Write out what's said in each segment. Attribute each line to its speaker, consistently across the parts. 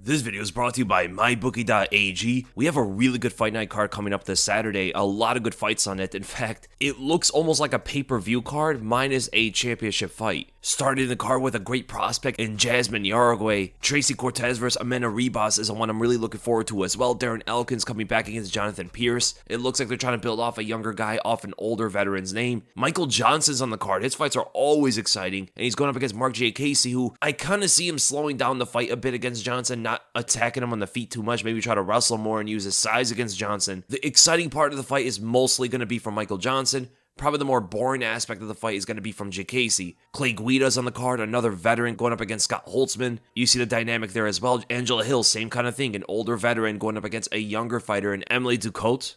Speaker 1: This video is brought to you by mybookie.ag. We have a really good fight night card coming up this Saturday. A lot of good fights on it. In fact, it looks almost like a pay-per-view card minus a championship fight. Starting the card with a great prospect in Jasmine Yargway. Tracy Cortez versus Amanda Ribas is the one I'm really looking forward to as well. Darren Elkins coming back against Jonathan Pierce. It looks like they're trying to build off a younger guy off an older veteran's name. Michael Johnson's on the card. His fights are always exciting, and he's going up against Mark J. Casey, who I kind of see him slowing down the fight a bit against Johnson, not attacking him on the feet too much, maybe try to wrestle more and use his size against Johnson. The exciting part of the fight is mostly going to be from Michael Johnson. Probably the more boring aspect of the fight is going to be from J. Casey. Clay Guida's on the card, another veteran going up against Scott Holtzman. You see the dynamic there as well. Angela Hill, same kind of thing, an older veteran going up against a younger fighter in Emily Ducote.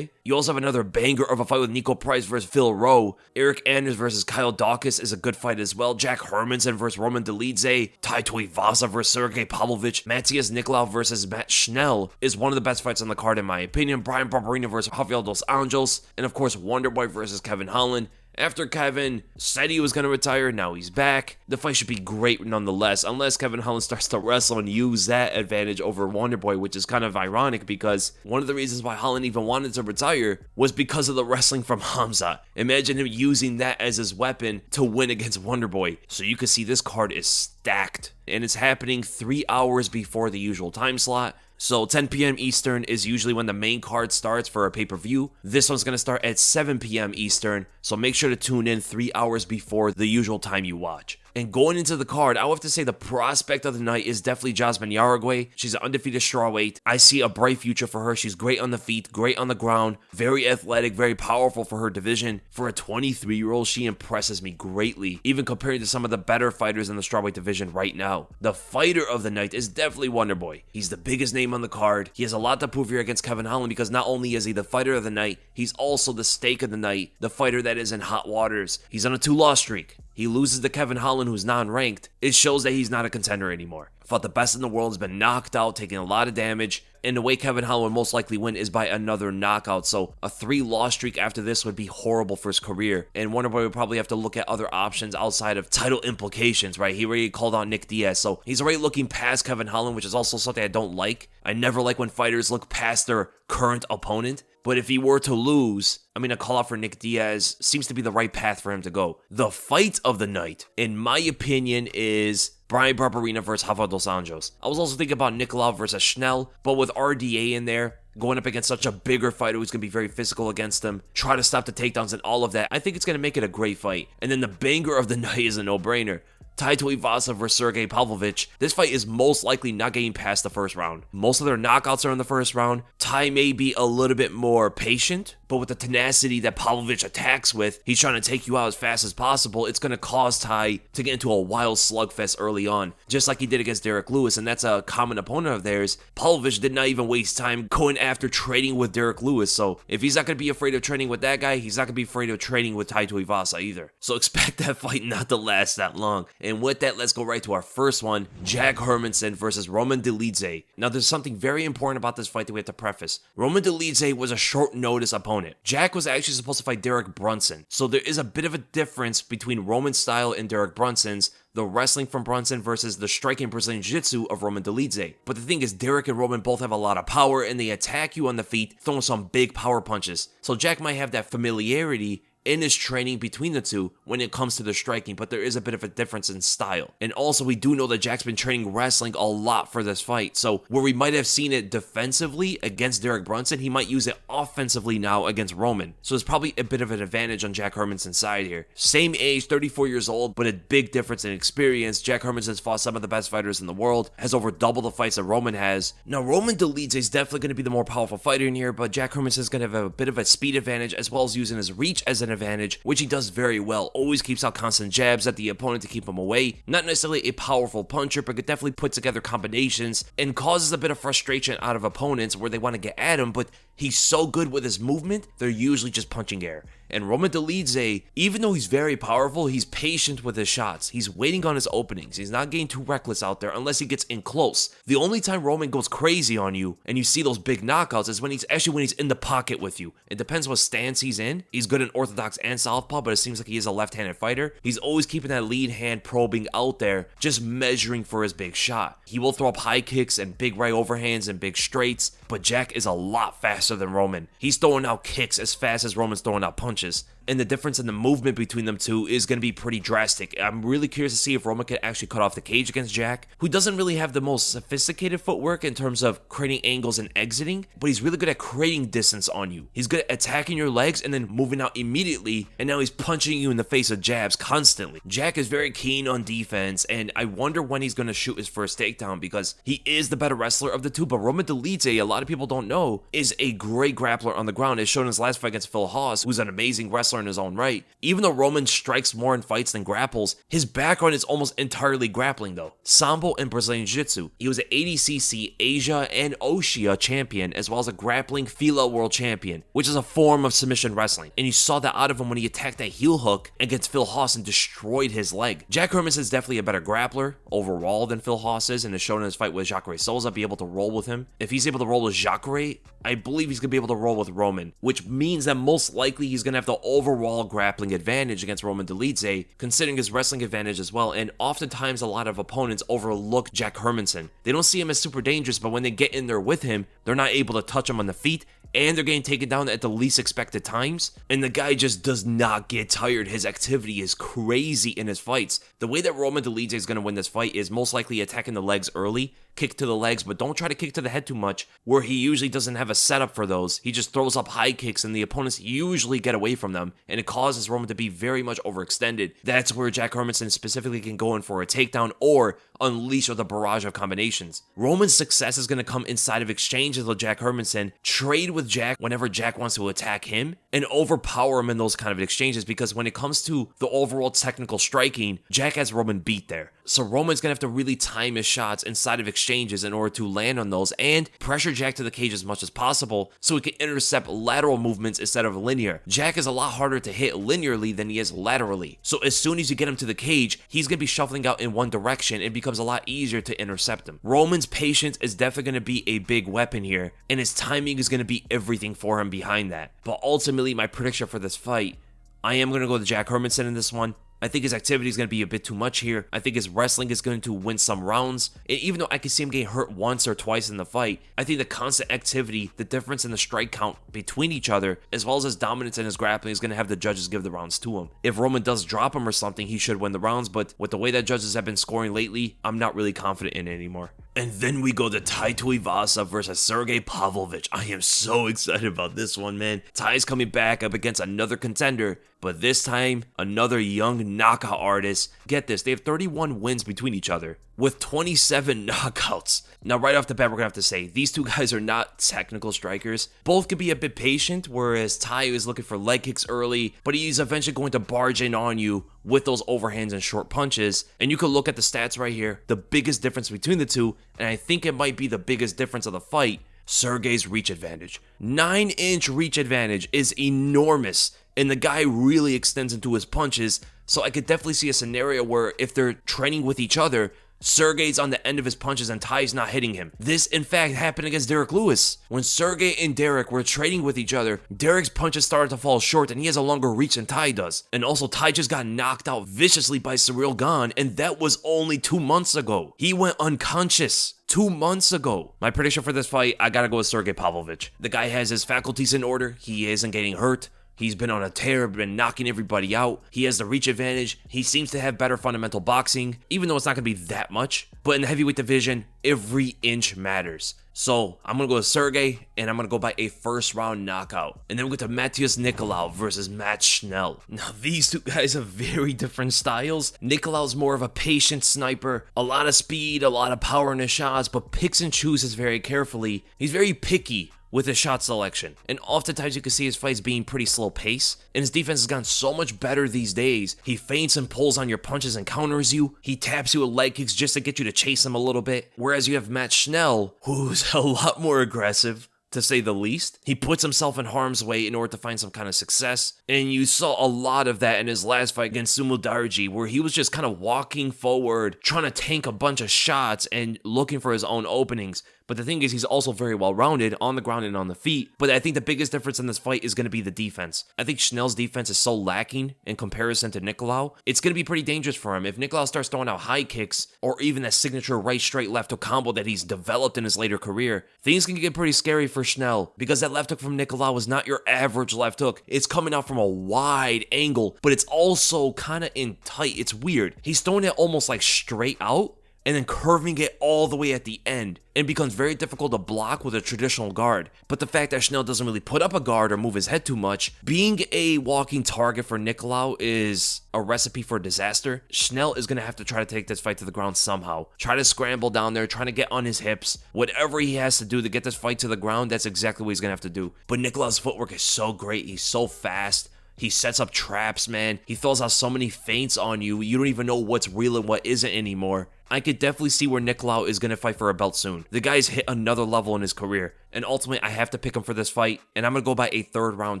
Speaker 1: You also have another banger of a fight with Nico Price versus Phil Rowe. Eric Anders versus Kyle Dawkins is a good fight as well. Jack Hermansson versus Roman Dolidze. Tuivasa versus Sergei Pavlovich. Mattheus Nicolau versus Matt Schnell is one of the best fights on the card in my opinion. Bryan Barberena versus Rafael dos Anjos. And of course, Wonderboy versus Kevin Holland. After Kevin said he was going to retire, now he's back. The fight should be great nonetheless, unless Kevin Holland starts to wrestle and use that advantage over Wonderboy, which is kind of ironic because one of the reasons why Holland even wanted to retire was because of the wrestling from Hamza. Imagine him using that as his weapon to win against Wonderboy. So you can see this card is stacked, and it's happening 3 hours before the usual time slot. So 10 p.m. Eastern is usually when the main card starts for a pay-per-view. This one's going to start at 7 p.m. Eastern, so make sure to tune in 3 hours before the usual time you watch. And going into the card, I would have to say the prospect of the night is definitely Jasmine Yargway. She's an undefeated strawweight. I see a bright future for her. She's great on the feet, great on the ground, very athletic, very powerful for her division. For a 23-year-old, she impresses me greatly, even compared to some of the better fighters in the strawweight division right now. The fighter of the night is definitely Wonderboy. He's the biggest name on the card. He has a lot to prove here against Kevin Holland because not only is he the fighter of the night, he's also the stake of the night, the fighter that is in hot waters. He's on a 2-loss streak. He loses to Kevin Holland, who's non-ranked. It shows that he's not a contender anymore. Fought the best in the world, has been knocked out, taking a lot of damage, and the way Kevin Holland would most likely win is by another knockout. So a 3-loss streak after this would be horrible for his career, and Wonderboy would probably have to look at other options outside of title implications, right? He already called out Nick Diaz, so he's already looking past Kevin Holland, which is also something I don't like. I never like when fighters look past their current opponent. But if he were to lose, a call out for Nick Diaz seems to be the right path for him to go. The fight of the night, in my opinion, is Bryan Barberena versus Rafael dos Anjos. I was also thinking about Nicolau versus Schnell, but with RDA in there, going up against such a bigger fighter who's going to be very physical against him, try to stop the takedowns and all of that, I think it's going to make it a great fight. And then the banger of the night is a no-brainer. Tuivasa versus Sergei Pavlovich. This fight is most likely not getting past the first round. Most of their knockouts are in the first round. Tai may be a little bit more patient, but with the tenacity that Pavlovich attacks with, he's trying to take you out as fast as possible. It's going to cause Tai to get into a wild slugfest early on, just like he did against Derek Lewis, and that's a common opponent of theirs. Pavlovich did not even waste time going after trading with Derek Lewis, so if he's not going to be afraid of trading with that guy, he's not going to be afraid of trading with Tai Tuivasa either. So expect that fight not to last that long. And with that, let's go right to our first one, Jack Hermansson versus Roman Dolidze. Now, there's something very important about this fight that we have to preface. Roman Dolidze was a short notice opponent. Jack was actually supposed to fight Derek Brunson, so there is a bit of a difference between Roman's style and Derek Brunson's, the wrestling from Brunson versus the striking Brazilian Jiu-Jitsu of Roman Dolidze. But the thing is, Derek and Roman both have a lot of power, and they attack you on the feet, throwing some big power punches. So Jack might have that familiarity in his training between the two when it comes to the striking, but there is a bit of a difference in style. And also, we do know that Jack's been training wrestling a lot for this fight, so where we might have seen it defensively against Derek Brunson, he might use it offensively now against Roman. So there's probably a bit of an advantage on Jack Hermansson's side here. Same age, 34 years old, but a big difference in experience. Jack Hermansson's fought some of the best fighters in the world, has over double the fights that Roman has. Now, Roman Dolidze is definitely going to be the more powerful fighter in here, but Jack Hermansson's going to have a bit of a speed advantage as well as using his reach as an advantage, which he does very well. Always keeps out constant jabs at the opponent to keep him away. Not necessarily a powerful puncher, but could definitely put together combinations and causes a bit of frustration out of opponents where they want to get at him, but He's so good with his movement, they're usually just punching air. And Roman Dolidze, even though he's very powerful, he's patient with his shots. He's waiting on his openings. He's not getting too reckless out there unless he gets in close. The only time Roman goes crazy on you and you see those big knockouts is when he's in the pocket with you. It depends what stance he's in. He's good in orthodox and southpaw, but it seems like he is a left-handed fighter. He's always keeping that lead hand probing out there, just measuring for his big shot. He will throw up high kicks and big right overhands and big straights, but Jack is a lot faster than Roman. He's throwing out kicks as fast as Roman's throwing out punches. And the difference in the movement between them two is going to be pretty drastic. I'm really curious to see if Roman can actually cut off the cage against Jack, who doesn't really have the most sophisticated footwork in terms of creating angles and exiting, but he's really good at creating distance on you. He's good at attacking your legs and then moving out immediately, and now he's punching you in the face with jabs constantly. Jack is very keen on defense, and I wonder when he's going to shoot his first takedown because he is the better wrestler of the two, but Roman Dolidze, a lot of people don't know, is a great grappler on the ground, as shown in his last fight against Phil Haas, who's an amazing wrestler in his own right. Even though Roman strikes more in fights than grapples, his background is almost entirely grappling though. Sambo and Brazilian Jiu-Jitsu. He was an ADCC, Asia, and Oceania champion, as well as a grappling FILA world champion, which is a form of submission wrestling. And you saw that out of him when he attacked that heel hook against Phil Haas and destroyed his leg. Jack Hermansson is definitely a better grappler overall than Phil Haas is, and is shown in his fight with Jacare Souza, be able to roll with him. If he's able to roll with Jacare, I believe he's going to be able to roll with Roman, which means that most likely he's going to have the overall grappling advantage against Roman Dolidze, considering his wrestling advantage as well. And oftentimes a lot of opponents overlook Jack Hermansson. They don't see him as super dangerous, but when they get in there with him, they're not able to touch him on the feet, and they're getting taken down at the least expected times. And the guy just does not get tired. His activity is crazy in his fights. The way that Roman Dolidze is going to win this fight is most likely attacking the legs early, kick to the legs, but don't try to kick to the head too much, where he usually doesn't have a setup for those. He just throws up high kicks and the opponents usually get away from them, and it causes Roman to be very much overextended. That's where Jack Hermansson specifically can go in for a takedown or unleash with a barrage of combinations. Roman's success is going to come inside of exchanges with Jack Hermansson, trade with Jack whenever Jack wants to attack him, and overpower him in those kind of exchanges, because when it comes to the overall technical striking, Jack has Roman beat there. So Roman's going to have to really time his shots inside of exchanges in order to land on those and pressure Jack to the cage as much as possible so he can intercept lateral movements instead of linear. Jack is a lot harder to hit linearly than he is laterally. So as soon as you get him to the cage, he's going to be shuffling out in one direction. It becomes a lot easier to intercept him. Roman's patience is definitely going to be a big weapon here, and his timing is going to be everything for him behind that. But ultimately, my prediction for this fight, I am going to go to Jack Hermansson in this one. I think his activity is going to be a bit too much here. I think his wrestling is going to win some rounds. And even though I can see him getting hurt once or twice in the fight, I think the constant activity, the difference in the strike count between each other, as well as his dominance in his grappling, is going to have the judges give the rounds to him. If Roman does drop him or something, he should win the rounds, but with the way that judges have been scoring lately, I'm not really confident in it anymore. And then we go to Tuivasa versus Sergei Pavlovich. I am so excited about this one, man. Ty's coming back up against another contender, but this time, another young knockout artist. Get this, they have 31 wins between each other, with 27 knockouts. Now, right off the bat, we're going to have to say, these two guys are not technical strikers. Both can be a bit patient, whereas Ty is looking for leg kicks early, but he's eventually going to barge in on you with those overhands and short punches. And you can look at the stats right here. The biggest difference between the two, and I think it might be the biggest difference of the fight, Sergei's reach advantage. 9-inch reach advantage is enormous, and the guy really extends into his punches, so I could definitely see a scenario where if they're training with each other, Sergei's on the end of his punches and Ty's not hitting him. This, in fact, happened against Derek Lewis. When Sergei and Derek were trading with each other, Derek's punches started to fall short and he has a longer reach than Ty does. And also, Ty just got knocked out viciously by Ciryl Gane, and that was only 2 months ago. He went unconscious 2 months ago. My prediction for this fight, I gotta go with Sergei Pavlovich. The guy has his faculties in order. He isn't getting hurt. He's been on a tear, been knocking everybody out. He has the reach advantage. He seems to have better fundamental boxing, even though it's not going to be that much. But in the heavyweight division, every inch matters. So I'm going to go with Sergei, and I'm going to go by a first-round knockout. And then we go to Mattheus Nicolau versus Matt Schnell. Now, these two guys have very different styles. Nicolau's more of a patient sniper, a lot of speed, a lot of power in his shots, but picks and chooses very carefully. He's very picky with his shot selection, and oftentimes you can see his fights being pretty slow pace, and his defense has gotten so much better these days. He feints and pulls on your punches and counters you. He taps you with leg kicks just to get you to chase him a little bit, whereas you have Matt Schnell, who's a lot more aggressive, to say the least. He puts himself in harm's way in order to find some kind of success, and you saw a lot of that in his last fight against Sumo Darji, where he was just kind of walking forward, trying to tank a bunch of shots and looking for his own openings. But the thing is, he's also very well-rounded on the ground and on the feet. But I think the biggest difference in this fight is going to be the defense. I think Schnell's defense is so lacking in comparison to Nicolau. It's going to be pretty dangerous for him. If Nicolau starts throwing out high kicks, or even that signature right straight left hook combo that he's developed in his later career, things can get pretty scary for Schnell, because that left hook from Nicolau is not your average left hook. It's coming out from a wide angle, but it's also kind of in tight. It's weird. He's throwing it almost like straight out, and then curving it all the way at the end. It becomes very difficult to block with a traditional guard. But the fact that Schnell doesn't really put up a guard or move his head too much, being a walking target for Nicolau is a recipe for disaster. Schnell is going to have to try to take this fight to the ground somehow. Try to scramble down there, trying to get on his hips. Whatever he has to do to get this fight to the ground, that's exactly what he's going to have to do. But Nicolau's footwork is so great. He's so fast. He sets up traps, man. He throws out so many feints on you. You don't even know what's real and what isn't anymore. I could definitely see where Nicolau is going to fight for a belt soon. The guy's hit another level in his career. And ultimately, I have to pick him for this fight. And I'm going to go by a 3rd round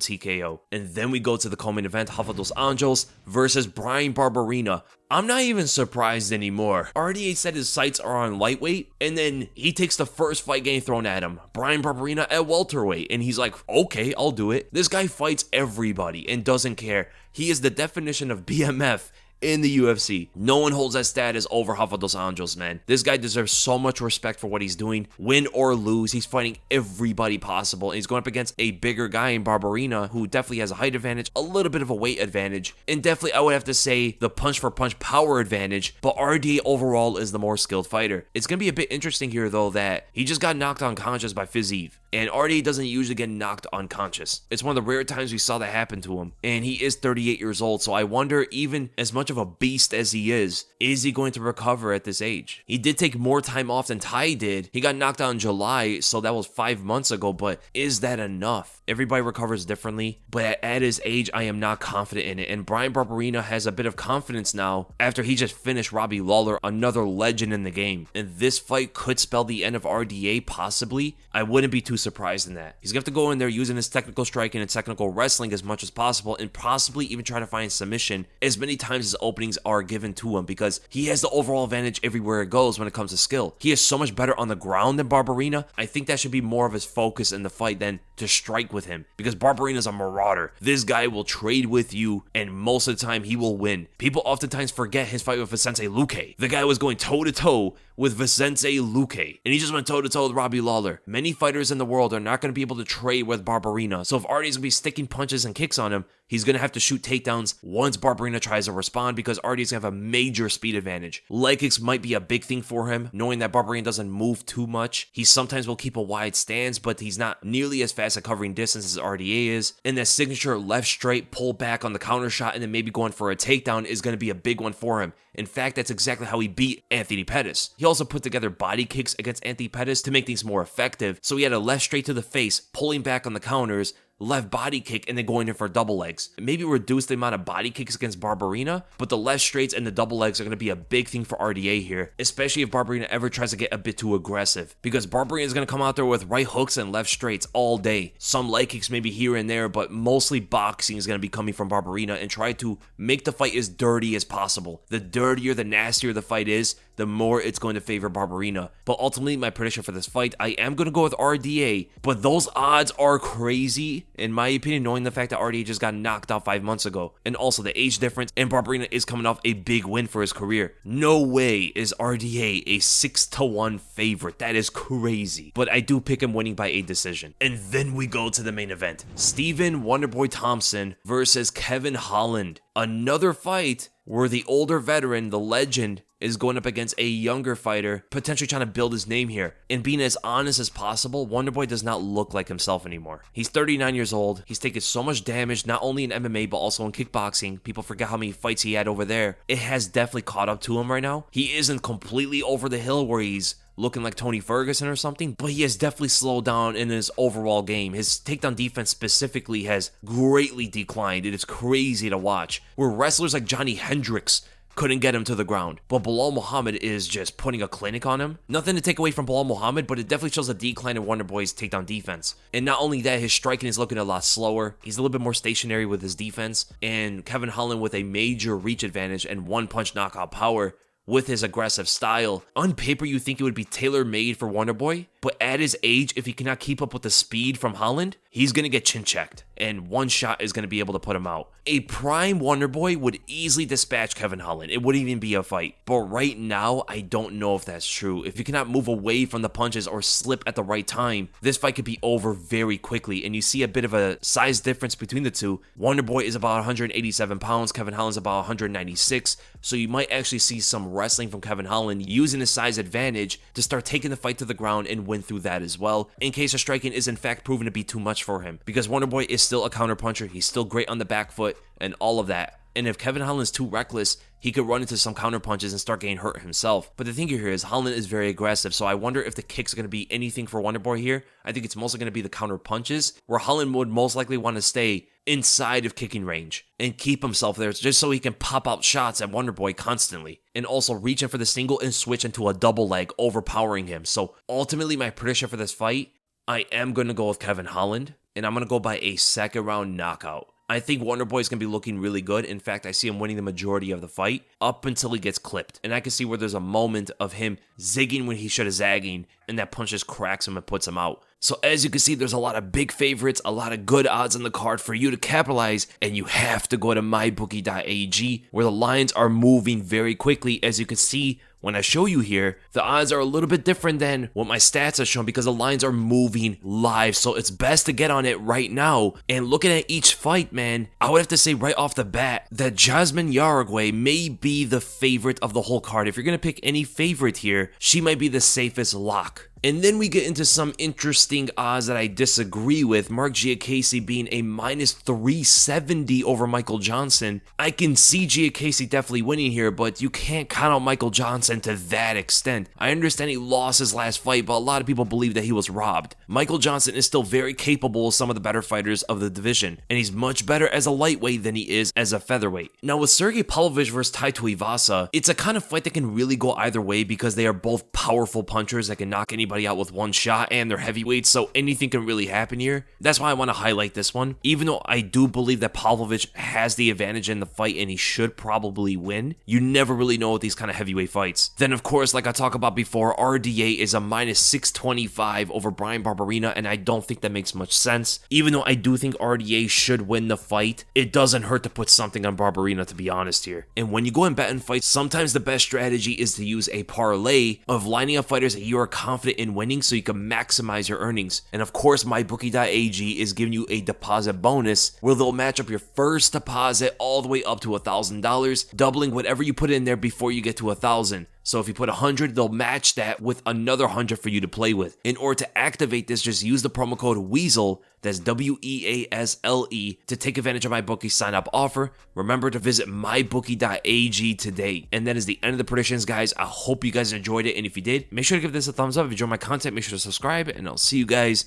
Speaker 1: TKO. And then we go to the co-main event. Rafael dos Anjos versus Bryan Barberena. I'm not even surprised anymore. RDA said his sights are on lightweight. And then he takes the first fight getting thrown at him. Bryan Barberena at welterweight. And he's like, okay, I'll do it. This guy fights everybody and doesn't care. He is the definition of BMF in the UFC. No one holds that status over Rafael dos Anjos, man. This guy deserves so much respect for what he's doing. Win or lose, he's fighting everybody possible. And he's going up against a bigger guy in Barberena, who definitely has a height advantage, a little bit of a weight advantage, and definitely I would have to say the punch for punch power advantage, but RDA overall is the more skilled fighter. It's going to be a bit interesting here, though, that he just got knocked unconscious by Fiziev. And RDA doesn't usually get knocked unconscious. It's one of the rare times we saw that happen to him. And he is 38 years old, so I wonder, even as much of a beast as he is he going to recover at this age? He did take more time off than Ty did. He got knocked out in July, so that was 5 months ago, but is that enough? Everybody recovers differently, but at his age, I am not confident in it. And Bryan Barberena has a bit of confidence now after he just finished Robbie Lawler, another legend in the game. And this fight could spell the end of RDA, possibly. I wouldn't be too surprised in that. He's going to have to go in there using his technical striking and technical wrestling as much as possible, and possibly even try to find submission as many times as openings are given to him, because he has the overall advantage everywhere it goes when it comes to skill. He is so much better on the ground than Barberena. I think that should be more of his focus in the fight than to strike with him, because Barberena's a marauder. This guy will trade with you, and most of the time he will win. People oftentimes forget his fight with Vicente Luque. The guy was going toe-to-toe with Vicente Luque, and he just went toe-to-toe with Robbie Lawler. Many fighters in the world are not going to be able to trade with Barberena, so if Artie's going to be sticking punches and kicks on him, he's going to have to shoot takedowns once Barberena tries to respond, because Artie's going to have a major speed advantage. Leg kicks might be a big thing for him, knowing that Barberena doesn't move too much. He sometimes will keep a wide stance, but he's not nearly as fast at covering distance as RDA is. And that signature left straight pull back on the counter shot and then maybe going for a takedown is going to be a big one for him. In fact, that's exactly how he beat Anthony Pettis. He also put together body kicks against Anthony Pettis to make things more effective. So he had a left straight to the face, pulling back on the counters, left body kick, and then going in for double legs. Maybe reduce the amount of body kicks against Barberena, but the left straights and the double legs are going to be a big thing for RDA here, especially if Barberena ever tries to get a bit too aggressive, because Barberena is going to come out there with right hooks and left straights all day. Some leg kicks maybe here and there, but mostly boxing is going to be coming from Barberena, and try to make the fight as dirty as possible. The dirtier, the nastier the fight is, the more it's going to favor Barberena. But ultimately, my prediction for this fight, I am going to go with RDA, but those odds are crazy, in my opinion, knowing the fact that RDA just got knocked out 5 months ago, and also the age difference, and Barberena is coming off a big win for his career. No way is RDA a 6-1 favorite. That is crazy. But I do pick him winning by a decision. And then we go to the main event. Stephen Wonderboy Thompson versus Kevin Holland. Another fight where the older veteran, the legend, is going up against a younger fighter, potentially trying to build his name here. And being as honest as possible, Wonderboy does not look like himself anymore. He's 39 years old. He's taken so much damage, not only in MMA, but also in kickboxing. People forget how many fights he had over there. It has definitely caught up to him right now. He isn't completely over the hill where he's looking like Tony Ferguson or something, but he has definitely slowed down in his overall game. His takedown defense specifically has greatly declined. It is crazy to watch. Where wrestlers like Johnny Hendricks couldn't get him to the ground. But Belal Muhammad is just putting a clinic on him. Nothing to take away from Belal Muhammad, but it definitely shows a decline in Wonderboy's takedown defense. And not only that, his striking is looking a lot slower. He's a little bit more stationary with his defense. And Kevin Holland with a major reach advantage and one-punch knockout power with his aggressive style. On paper, you think it would be tailor-made for Wonderboy, but at his age, if he cannot keep up with the speed from Holland, he's going to get chin-checked, and one shot is going to be able to put him out. A prime Wonderboy would easily dispatch Kevin Holland. It wouldn't even be a fight. But right now, I don't know if that's true. If you cannot move away from the punches or slip at the right time, this fight could be over very quickly, and you see a bit of a size difference between the two. Wonderboy is about 187 pounds, Kevin Holland's about 196, so you might actually see some wrestling from Kevin Holland using his size advantage to start taking the fight to the ground and win through that as well, in case the striking is in fact proven to be too much for him. Because Wonderboy is still a counterpuncher, he's still great on the back foot and all of that. And if Kevin Holland's too reckless, he could run into some counterpunches and start getting hurt himself. But the thing here is, Holland is very aggressive, so I wonder if the kicks are going to be anything for Wonderboy here. I think it's mostly going to be the counter punches, where Holland would most likely want to stay inside of kicking range and keep himself there just so he can pop out shots at Wonderboy constantly. And also reach in for the single and switch into a double leg, overpowering him. So ultimately, my prediction for this fight, I am going to go with Kevin Holland, and I'm going to go by a second round knockout. I think Wonderboy is going to be looking really good. In fact, I see him winning the majority of the fight up until he gets clipped. And I can see where there's a moment of him zigging when he should have zagging, and that punch just cracks him and puts him out. So as you can see, there's a lot of big favorites, a lot of good odds on the card for you to capitalize, and you have to go to mybookie.ag, where the lines are moving very quickly. As you can see, when I show you here, the odds are a little bit different than what my stats have shown because the lines are moving live. So it's best to get on it right now. And looking at each fight, man, I would have to say right off the bat that Jasmine Yaragway may be the favorite of the whole card. If you're going to pick any favorite here, she might be the safest lock. And then we get into some interesting odds that I disagree with. Mark Giacchese being a minus 370 over Michael Johnson. I can see Giacchese definitely winning here, but you can't count out Michael Johnson to that extent. I understand he lost his last fight, but a lot of people believe that he was robbed. Michael Johnson is still very capable of some of the better fighters of the division, and he's much better as a lightweight than he is as a featherweight. Now with Sergei Pavlovich versus Tuivasa, it's a kind of fight that can really go either way because they are both powerful punchers that can knock anybody out with one shot, and they're heavyweights, so anything can really happen here. That's why I want to highlight this one. Even though I do believe that Pavlovich has the advantage in the fight and he should probably win, you never really know with these kind of heavyweight fights. Then of course, like I talked about before, RDA is a minus 625 over Bryan Barberena, and I don't think that makes much sense. Even though I do think RDA should win the fight, it doesn't hurt to put something on Barberena, to be honest here. And when you go and bet in fights, sometimes the best strategy is to use a parlay of lining up fighters that you are confident in winning so you can maximize your earnings. And of course, mybookie.ag is giving you a deposit bonus where they'll match up your first deposit all the way up to $1,000, doubling whatever you put in there before you get to 1,000. So if you put 100, they'll match that with another 100 for you to play with. In order to activate this, just use the promo code WEASEL, that's WEASLE, to take advantage of MyBookie's sign-up offer. Remember to visit mybookie.ag today. And that is the end of the predictions, guys. I hope you guys enjoyed it, and if you did, make sure to give this a thumbs up. If you enjoyed my content, make sure to subscribe, and I'll see you guys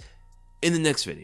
Speaker 1: in the next video.